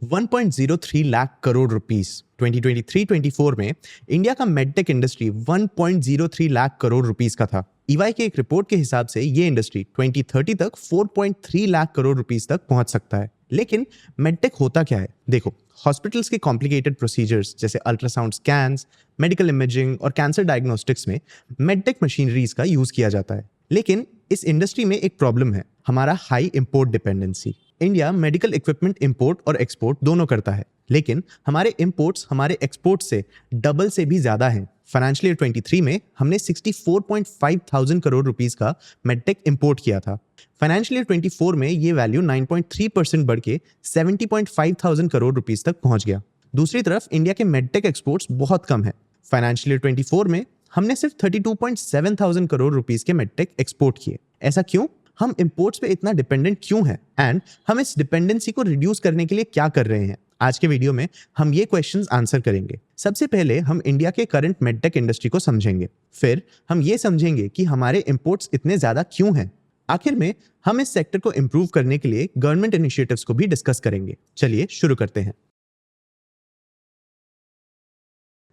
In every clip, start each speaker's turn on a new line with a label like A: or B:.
A: 1.03 lakh crore rupees 2023-24 में India का medtech industry 1.03 lakh crore rupees का था। ईवाई के एक रिपोर्ट के हिसाब से ये इंडस्ट्री 2030 तक 4.3 लाख करोड़ रुपीस तक पहुंच सकता है। लेकिन मेडटेक होता क्या है? देखो, हॉस्पिटल्स के कॉम्प्लिकेटेड प्रोसीजर्स जैसे अल्ट्रासाउंड स्कैन्स, मेडिकल इमेजिंग और कैंसर डायग्नोस्टिक्स में मेडटेक मशीनरीज का यूज किया जाता है। लेकिन इस इंडस्ट्री में एक प्रॉब्लम है, हमारा high import dependency. India medical equipment import और एक्सपोर्ट दोनों करता है, लेकिन हमारे इंपोर्ट्स हमारे एक्सपोर्ट से डबल से भी ज्यादा हैं। फाइनेंशियल ईयर 23 में हमने 64.5 थाउजेंड करोड़ रुपीस का मेडटेक इंपोर्ट किया था। फाइनेंशियल ईयर 24 में ये वैल्यू 9.3% बढ़ के 70.5 थाउजेंड करोड़ रुपीस तक पहुंच गया। दूसरी तरफ इंडिया के मेडटेक एक्सपोर्ट्स बहुत कम है। फाइनेंशियल ईयर 24 में हमने सिर्फ 32.7 थाउजेंड करोड़ रुपीस के मेडटेक एक्सपोर्ट किए। ऐसा क्यों? हम इंपोर्ट्स पे इतना डिपेंडेंट क्यों हैं? एंड हम इस डिपेंडेंसी को रिड्यूस करने के लिए क्या कर रहे हैं? आज के वीडियो में हम ये क्वेश्चंस आंसर करेंगे। सबसे पहले हम इंडिया के करंट मेडटेक इंडस्ट्री को समझेंगे, फिर हम ये समझेंगे कि हमारे इंपोर्ट्स इतने ज्यादा क्यों हैं। आखिर में हम इस सेक्टर को इंप्रूव करने के लिए गवर्नमेंट इनिशिएटिव्स को भी डिस्कस करेंगे। चलिए शुरू करते हैं।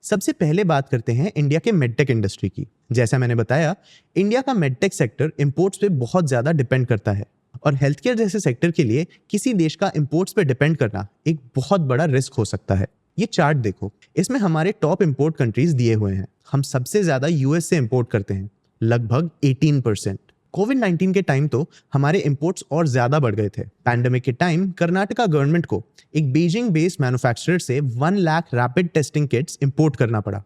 A: सबसे पहले बात करते हैं इंडिया के मेडटेक इंडस्ट्री की। जैसा मैंने बताया, इंडिया का मेडटेक सेक्टर इंपोर्ट्स पे बहुत ज्यादा डिपेंड करता है और हेल्थ केयर जैसे सेक्टर के लिए किसी देश का इंपोर्ट्स पे डिपेंड करना एक बहुत बड़ा रिस्क हो सकता है। ये चार्ट देखो, इसमें हमारे टॉप इंपोर्ट कंट्रीज दिए हुए हैं। हम सबसे ज्यादा यूएस से इंपोर्ट करते हैं, लगभग 18%। कोविड-19 के टाइम तो हमारे इंपोर्ट्स और ज्यादा बढ़ गए थे। पैंडेमिक के टाइम कर्नाटका गवर्नमेंट को एक बीजिंग बेस्ड मैन्युफैक्चरर से 1 lakh rapid testing kits import करना पड़ा।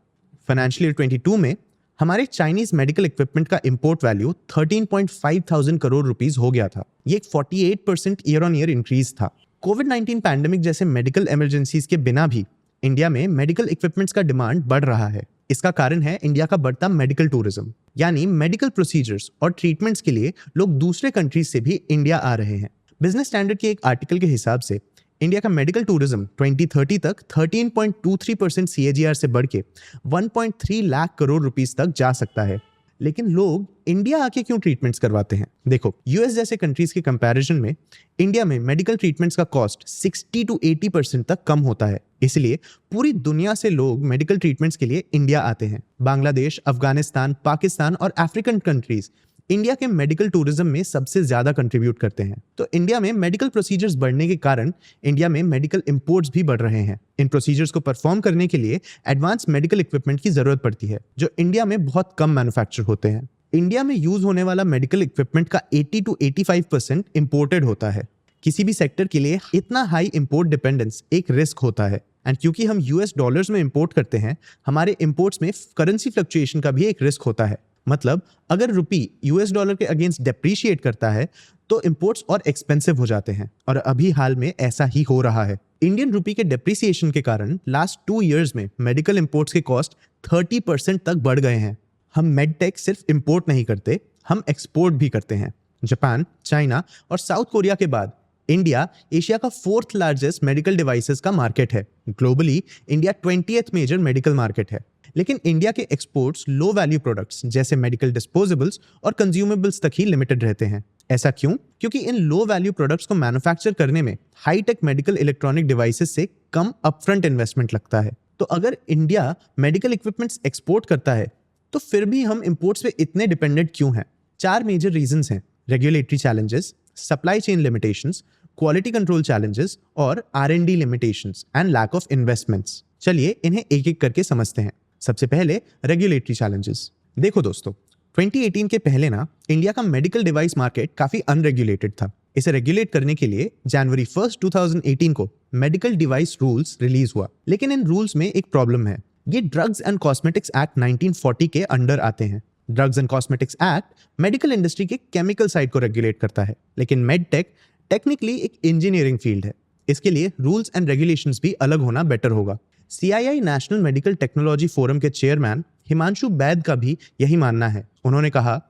A: फाइनेंशियल ईयर 22 में हमारे चाइनीज मेडिकल इक्विपमेंट का import value 13.5 thousand crore rupees हो गया था। ये एक 48% ईयर ऑन ईयर इंक्रीज था। कोविड-19 पैंडेमिक जैसे मेडिकल इमरजेंसीज के बिना भी इंडिया में मेडिकल इक्विपमेंट्स का डिमांड बढ़ रहा है। इसका कारण है इंडिया का बढ़ता मेडिकल टूरिज्म, यानी मेडिकल प्रोसीजर्स और ट्रीटमेंट्स के लिए लोग दूसरे कंट्रीज से भी इंडिया आ रहे हैं। बिजनेस स्टैंडर्ड के एक आर्टिकल के हिसाब से इंडिया का मेडिकल टूरिज्म 2030 तक 13.23% CAGR से बढ़ के 1.3 लाख करोड़ रुपीस तक जा सकता है। लेकिन लोग इंडिया आके क्यों ट्रीटमेंट्स करवाते हैं? देखो, यूएस जैसे कंट्रीज के कंपैरिजन में इंडिया में मेडिकल ट्रीटमेंट्स का कॉस्ट 60 to 80% तक कम होता है। इसलिए पूरी दुनिया से लोग मेडिकल ट्रीटमेंट्स के लिए इंडिया आते हैं। बांग्लादेश, अफगानिस्तान, पाकिस्तान और अफ्रीकन कंट्रीज इंडिया के मेडिकल टूरिज्म में सबसे ज्यादा कंट्रीब्यूट करते हैं। तो इंडिया में मेडिकल प्रोसीजर्स बढ़ने के कारण इंडिया में मेडिकल इंपोर्ट्स भी बढ़ रहे हैं। इन प्रोसीजर्स को परफॉर्म करने के लिए एडवांस मेडिकल इक्विपमेंट की जरूरत पड़ती है, जो इंडिया में बहुत कम मैन्युफैक्चर होते हैं। इंडिया में यूज होने वाला मेडिकल इक्विपमेंट का 80 to 85% इंपोर्टेड होता है। किसी भी सेक्टर के लिए इतना हाई इंपोर्ट डिपेंडेंस एक रिस्क होता है। एंड क्योंकि हम यूएस डॉलर्स में इंपोर्ट करते हैं, हमारे इंपोर्ट्स में करेंसी फ्लक्चुएशन का भी एक रिस्क होता है। मतलब अगर रुपी यूएस डॉलर के अगेंस्ट डेप्रीशिएट करता है तो इंपोर्ट्स और एक्सपेंसिव हो जाते हैं, और अभी हाल में ऐसा ही हो रहा है। इंडियन रुपी के डेप्रीसिएशन के कारण लास्ट 2 इयर्स में मेडिकल इंपोर्ट्स के कॉस्ट 30% तक बढ़ गए हैं। हम मेडटेक सिर्फ इंपोर्ट नहीं करते, हम एक्सपोर्ट भी करते हैं। जापान, चाइना और साउथ कोरिया के बाद इंडिया एशिया का 4th लार्जेस्ट मेडिकल डिवाइसेस का मार्केट है। Globally India 20th major medical market है। लेकिन इंडिया के एक्सपोर्ट्स लो वैल्यू प्रोडक्ट्स जैसे मेडिकल डिस्पोजेबल्स और कंज्यूमेबल्स तक ही लिमिटेड रहते हैं। ऐसा क्यों? क्योंकि इन लो वैल्यू प्रोडक्ट्स को मैन्युफैक्चर करने में हाईटेक मेडिकल इलेक्ट्रॉनिक डिवाइसेस से कम अपफ्रंट इन्वेस्टमेंट लगता है। तो अगर इंडिया मेडिकल इक्विपमेंट्स एक्सपोर्ट करता है तो फिर भी हम इंपोर्ट्स पे इतने डिपेंडेंट क्यों हैं? 4 मेजर रीजंस हैं: regulatory challenges, supply chain limitations, quality control challenges और R&D limitations and lack of investments. चलिए इन्हें एक एक करके समझते हैं। सबसे पहले रेगुलेटरी चैलेंजेस। देखो दोस्तों, 2018 के पहले ना इंडिया का मेडिकल डिवाइस मार्केट काफी अनरेगुलेटेड था। इसे रेगुलेट करने के लिए जनवरी 1, 2018 को मेडिकल डिवाइस रूल्स रिलीज हुआ। लेकिन इन रूल्स में एक प्रॉब्लम है, ये ड्रग्स एंड कॉस्मेटिक्स एक्ट 1940 के अंडर आते हैं। Drugs and cosmetics act medical industry के केमिकल साइड को रेगुलेट करता है, लेकिन मेडटेक टेक्निकली एक इंजीनियरिंग फील्ड है। इसके लिए रूल्स एंड रेगुलेशंस भी अलग होना बेटर होगा। CII national medical technology forum के चेयरमैन हिमांशु बैद का भी यही मानना है। उन्होंने कहा,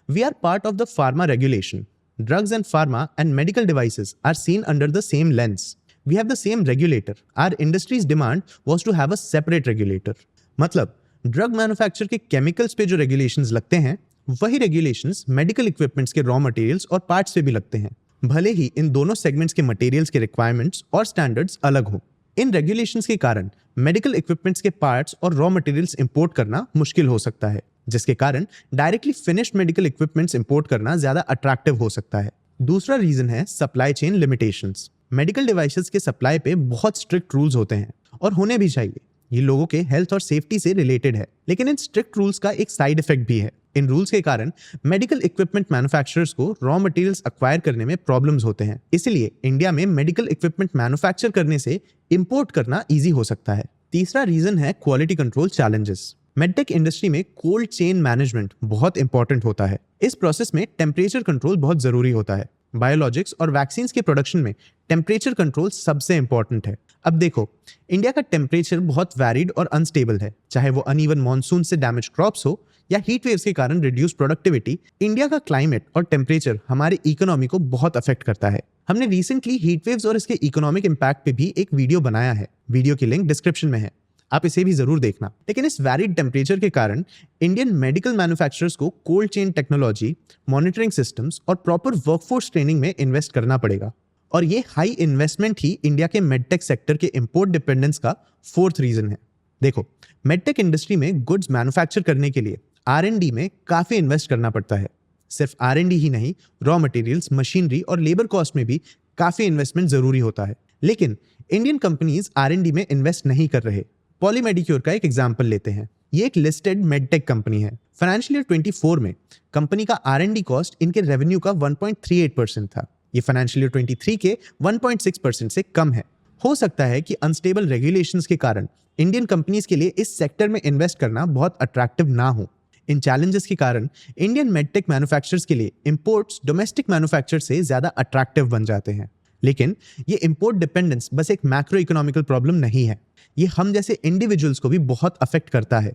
A: we are part of the pharma regulation. Drugs and pharma and medical devices are seen under the same lens. We have the same regulator. Our industry's demand was to have a separate regulator. मतलब drug manufacture के chemicals पे जो regulations लगते हैं, वही regulations medical equipments के raw materials और parts पे भी लगते हैं। भले ही इन दोनों सेगमेंट्स के मटेरियल्स के रिक्वायरमेंट्स और स्टैंडर्ड्स अलग हों। इन रेगुलेशंस के कारण मेडिकल इक्विपमेंट्स के पार्ट्स और रॉ मटेरियल्स इंपोर्ट करना मुश्किल हो सकता है, जिसके कारण directly finished medical equipments import करना ज्यादा अट्रैक्टिव हो सकता है। दूसरा रीजन है supply chain limitations. Medical devices के सप्लाई पे बहुत स्ट्रिक्ट रूल्स होते हैं और होने भी चाहिए। ये लोगों के हेल्थ और सेफ्टी से रिलेटेड है, लेकिन इन स्ट्रिक्ट रूल्स का एक साइड इफेक्ट भी है। इन रूल्स के कारण मेडिकल इक्विपमेंट मैन्युफैक्चरर्स को रॉ मटेरियल्स अक्वायर करने में प्रॉब्लम्स होते हैं। इसलिए इंडिया में मेडिकल इक्विपमेंट मैन्युफैक्चर करने से इंपोर्ट करना इजी हो सकता है। तीसरा रीजन है quality control challenges. Medtech industry में कोल्ड चेन मैनेजमेंट बहुत इंपॉर्टेंट होता है। इस प्रोसेस में टेम्परेचर कंट्रोल बहुत जरूरी होता है। बायोलॉजिक्स और वैक्सीन के प्रोडक्शन में टेम्परेचर कंट्रोल सबसे इंपॉर्टेंट है। अब देखो, इंडिया का टेम्परेचर बहुत वैरिड और अनस्टेबल है। चाहे वो अनइवन मॉनसून से डैमेज क्रॉप्स हो या हीट वेव्स के कारण रिड्यूस प्रोडक्टिविटी, इंडिया का क्लाइमेट और टेम्परेचर हमारी इकोनॉमी को बहुत अफेक्ट करता है। हमने रिसेंटली हीट वेव्स और इसके इकोनॉमिक इम्पैक्ट पे भी एक वीडियो बनाया है। वीडियो की लिंक डिस्क्रिप्शन में है, आप इसे भी जरूर देखना। लेकिन इस वैरिड टेम्परेचर के कारण इंडियन मेडिकल मैन्युफैक्चरर्स को cold chain technology, monitoring systems और प्रॉपर वर्कफोर्स ट्रेनिंग में इन्वेस्ट करना पड़ेगा। और ये हाई इन्वेस्टमेंट ही इंडिया के मेडटेक सेक्टर के इंपोर्ट डिपेंडेंस का फोर्थ रीजन है। देखो, मेडटेक इंडस्ट्री में गुड्स मैन्युफैक्चर करने के लिए R&D में काफी इन्वेस्ट करना पड़ता है। सिर्फ R&D ही नहीं, रॉ मटेरियल्स, मशीनरी और लेबर कॉस्ट में भी काफी इन्वेस्टमेंट जरूरी होता है। लेकिन इंडियन कंपनीज R&D में इन्वेस्ट नहीं कर रहे। पॉलीमेडिक्योर का एक एग्जांपल लेते हैं। ये एक लिस्टेड मेडटेक कंपनी है। फाइनेंशियल ईयर 24 में कंपनी का R&D कॉस्ट इनके रेवेन्यू का 1.38% था। ये फाइनेंशियल ईयर 23 के 1.6% से कम है। हो सकता है कि अनस्टेबल रेगुलेशंस के कारण इंडियन कंपनीज के लिए इस सेक्टर में इन्वेस्ट करना बहुत अट्रैक्टिव ना हो। इन चैलेंजेस के कारण इंडियन मेडटेक मैन्युफैक्चरर्स के लिए इंपोर्ट्स डोमेस्टिक मैन्युफैक्चर से ज्यादा अट्रैक्टिव बन जाते हैं। लेकिन ये इंपोर्ट डिपेंडेंस बस एक मैक्रो इकोनॉमिकल प्रॉब्लम नहीं है, ये हम जैसे इंडिविजुअल्स को भी बहुत अफेक्ट करता है।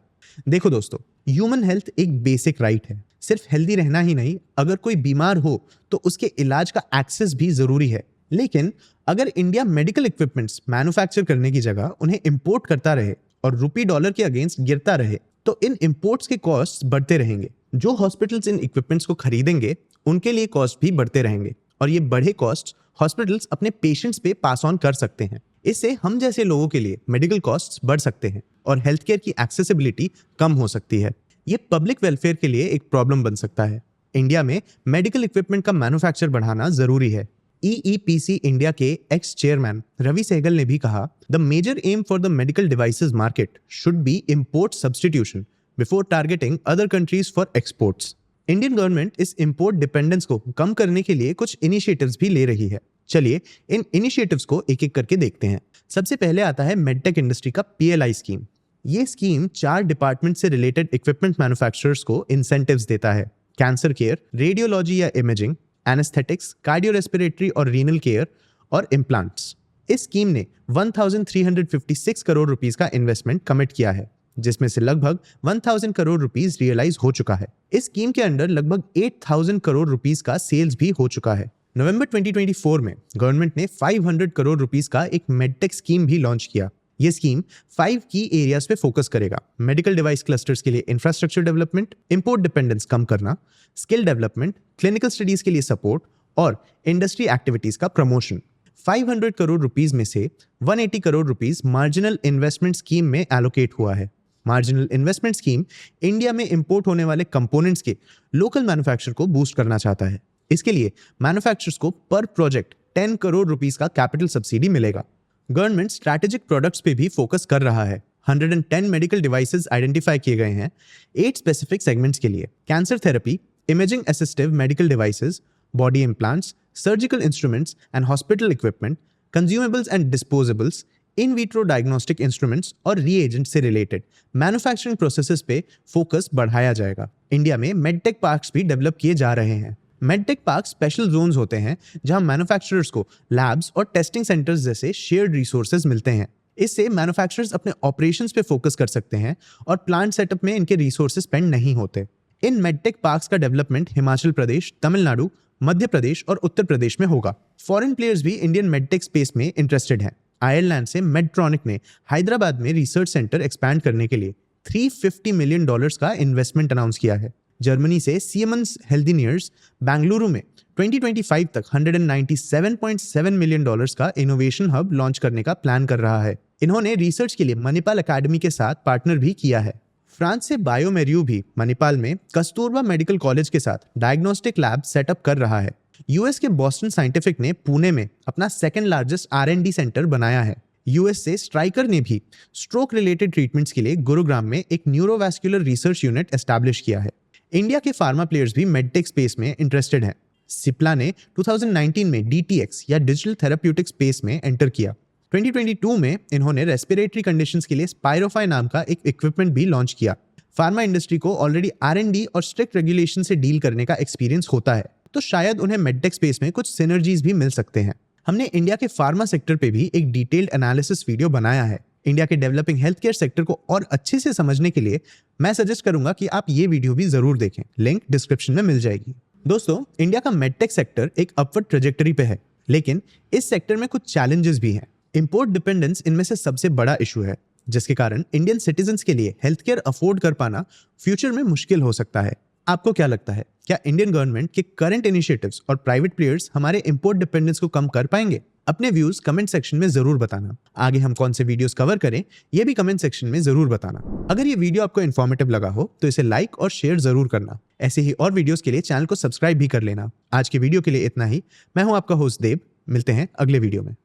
A: देखो दोस्तों, ह्यूमन हेल्थ एक बेसिक राइट है। सिर्फ हेल्दी रहना ही नहीं, अगर कोई बीमार हो तो उसके इलाज का एक्सेस भी जरूरी है। लेकिन अगर इंडिया मेडिकल इक्विपमेंट्स मैन्युफैक्चर करने की जगह उन्हें इंपोर्ट करता रहे और रुपी डॉलर के अगेंस्ट गिरता रहे, तो इन इंपोर्ट्स के कॉस्ट बढ़ते रहेंगे। जो हॉस्पिटल्स इन इक्विपमेंट्स को खरीदेंगे उनके लिए कॉस्ट भी बढ़ते रहेंगे, और ये बढ़े कॉस्ट हॉस्पिटल्स अपने पेशेंट्स पे पास ऑन कर सकते हैं। इससे हम जैसे लोगों के लिए मेडिकल कॉस्ट्स बढ़ सकते हैं और हेल्थ केयर की एक्सेसिबिलिटी कम हो सकती है। ये पब्लिक वेलफेयर के लिए एक प्रॉब्लम बन सकता है। इंडिया में मेडिकल इक्विपमेंट का मैन्युफैक्चर बढ़ाना जरूरी है। EEPC इंडिया के एक्स चेयरमैन रवि सहगल ने भी कहा, the major aim for the medical devices market should be import substitution before targeting other countries for exports. Indian government इस इंपोर्ट डिपेंडेंस को कम करने के लिए कुछ इनिशिएटिव्स भी ले रही है। चलिए इन इनिशिएटिव्स को एक एक करके देखते हैं। सबसे पहले आता है मेडटेक इंडस्ट्री का PLI स्कीम। ये स्कीम 4 डिपार्टमेंट से रिलेटेड इक्विपमेंट मैन्युफैक्चरर्स को इंसेंटिव्स देता है। कैंसर केयर, रेडियोलॉजी या इमेजिंग, एनेस्थेटिक्स, कार्डियो रेस्पिरेटरी और रीनल केयर और इम्प्लांट्स। इस स्कीम ने 1356 करोड़ रुपीस का इन्वेस्टमेंट कमिट किया है, जिसमें से लगभग 1000 करोड़ रुपीस रियलाइज हो चुका है। इस स्कीम के अंडर लगभग 8000 करोड़ रुपीस का सेल्स भी हो चुका है। नवंबर 2024 में गवर्नमेंट ने 500 करोड़ रुपीस का एक मेडटेक स्कीम भी लॉन्च किया। ये स्कीम 5 की एरियाज पे फोकस करेगा। मेडिकल डिवाइस क्लस्टर्स के लिए इंफ्रास्ट्रक्चर डेवलपमेंट, इंपोर्ट डिपेंडेंस कम करना, स्किल डेवलपमेंट, क्लिनिकल स्टडीज के लिए सपोर्ट और इंडस्ट्री एक्टिविटीज का प्रमोशन। 500 करोड़ रुपीस में से 180 crore rupees marginal investment scheme में एलोकेट हुआ है। मार्जिनल इन्वेस्टमेंट स्कीम इंडिया में इंपोर्ट होने वाले कंपोनेंट्स के लोकल मैन्युफैक्चर को बूस्ट करना चाहता है। इसके लिए मैन्युफैक्चरर्स को पर प्रोजेक्ट 10 करोड़ रुपीस का कैपिटल सब्सिडी मिलेगा। गवर्नमेंट स्ट्रैटेजिक प्रोडक्ट्स पे भी फोकस कर रहा है। 110 मेडिकल डिवाइसेस आइडेंटिफाई किए गए हैं 8 स्पेसिफिक सेगमेंट्स के लिए। Cancer therapy, imaging assistive medical devices, body implants, surgical instruments and hospital equipment, consumables and disposables, in vitro diagnostic instruments और रीएजेंट से रिलेटेड मैन्युफैक्चरिंग प्रोसेसेस पे फोकस बढ़ाया जाएगा। इंडिया में मेडटेक पार्क्स भी डेवलप किए जा रहे हैं। मेडटेक पार्क स्पेशल जोन्स होते हैं जहां मैन्युफैक्चरर्स को लैब्स और टेस्टिंग सेंटर्स जैसे शेयर्ड रिसोर्सेज मिलते हैं। इससे मैन्युफैक्चरर्स अपने ऑपरेशंस पे फोकस कर सकते हैं और प्लांट सेटअप में इनके रिसोर्सेज स्पेंड नहीं होते। इन मेडटेक पार्क्स का डेवलपमेंट हिमाचल प्रदेश, तमिलनाडु, मध्य प्रदेश और उत्तर प्रदेश में होगा। फॉरेन प्लेयर्स भी इंडियन मेडटेक स्पेस में इंटरेस्टेड हैं। आयरलैंड से मेडट्रॉनिक ने हैदराबाद में रिसर्च सेंटर एक्सपैंड करने के लिए $350 मिलियन का इन्वेस्टमेंट अनाउंस किया है। जर्मनी से सिएमेंस हेल्थिनियर्स बेंगलुरु में 2025 तक $197.7 मिलियन का इनोवेशन हब लॉन्च करने का प्लान कर रहा है। इन्होंने रिसर्च के लिए मणिपाल एकेडमी के साथ पार्टनर भी किया है। फ्रांस से बायोमेरियू भी मणिपाल में कस्तूरबा मेडिकल कॉलेज के साथ डायग्नोस्टिक लैब सेटअप कर रहा है। यूएस के बॉस्टन साइंटिफिक ने पुणे में अपना सेकंड लार्जेस्ट R&D सेंटर बनाया है। यूएस से स्ट्राइकर ने भी स्ट्रोक रिलेटेड ट्रीटमेंट्स के लिए गुरुग्राम में एक न्यूरोवैस्कुलर रिसर्च यूनिट एस्टैब्लिश किया है। इंडिया के फार्मा प्लेयर्स भी मेडटेक स्पेस में इंटरेस्टेड हैं। सिप्ला ने 2019 में DTX या डिजिटल थेराप्यूटिक स्पेस में एंटर किया। 2022 में इन्होंने रेस्पिरेटरी कंडीशंस के लिए स्पाइरोफाई नाम का एक इक्विपमेंट भी लॉन्च किया। फार्मा इंडस्ट्री को ऑलरेडी R&D और स्ट्रिक्ट रेगुलेशन से डील करने का एक्सपीरियंस होता है, तो शायद उन्हें मेडटेक स्पेस में कुछ सिनर्जीज भी मिल सकते हैं। हमने इंडिया के फार्मा सेक्टर पे भी एक डिटेल्ड एनालिसिस वीडियो बनाया है। इंडिया के डेवलपिंग हेल्थ केयर सेक्टर को और अच्छे से समझने के लिए मैं सजेस्ट करूंगा कि आप ये वीडियो भी जरूर देखें, लिंक डिस्क्रिप्शन में मिल जाएगी। दोस्तों, इंडिया का मेडटेक सेक्टर एक अपवर्ड ट्रेजेक्टरी पे है, लेकिन इस सेक्टर में कुछ चैलेंजेस भी हैं। इंपोर्ट डिपेंडेंस इनमें से सबसे बड़ा इशू है, जिसके कारण इंडियन सिटीजन्स के लिए हेल्थ केयर अफोर्ड कर पाना फ्यूचर में मुश्किल हो सकता है। आपको क्या लगता है, क्या इंडियन गवर्नमेंट के करंट इनिशिएटिव्स और प्राइवेट प्लेयर्स हमारे इंपोर्ट डिपेंडेंस को कम कर पाएंगे? अपने व्यूज कमेंट सेक्शन में जरूर बताना। आगे हम कौन से वीडियोस कवर करें, ये भी कमेंट सेक्शन में जरूर बताना। अगर ये वीडियो आपको इन्फॉर्मेटिव लगा हो तो इसे लाइक और शेयर जरूर करना। ऐसे ही और वीडियोस के लिए चैनल को सब्सक्राइब भी कर लेना। आज के वीडियो के लिए इतना ही। मैं हूं आपका होस्ट देव। मिलते हैं अगले वीडियो में।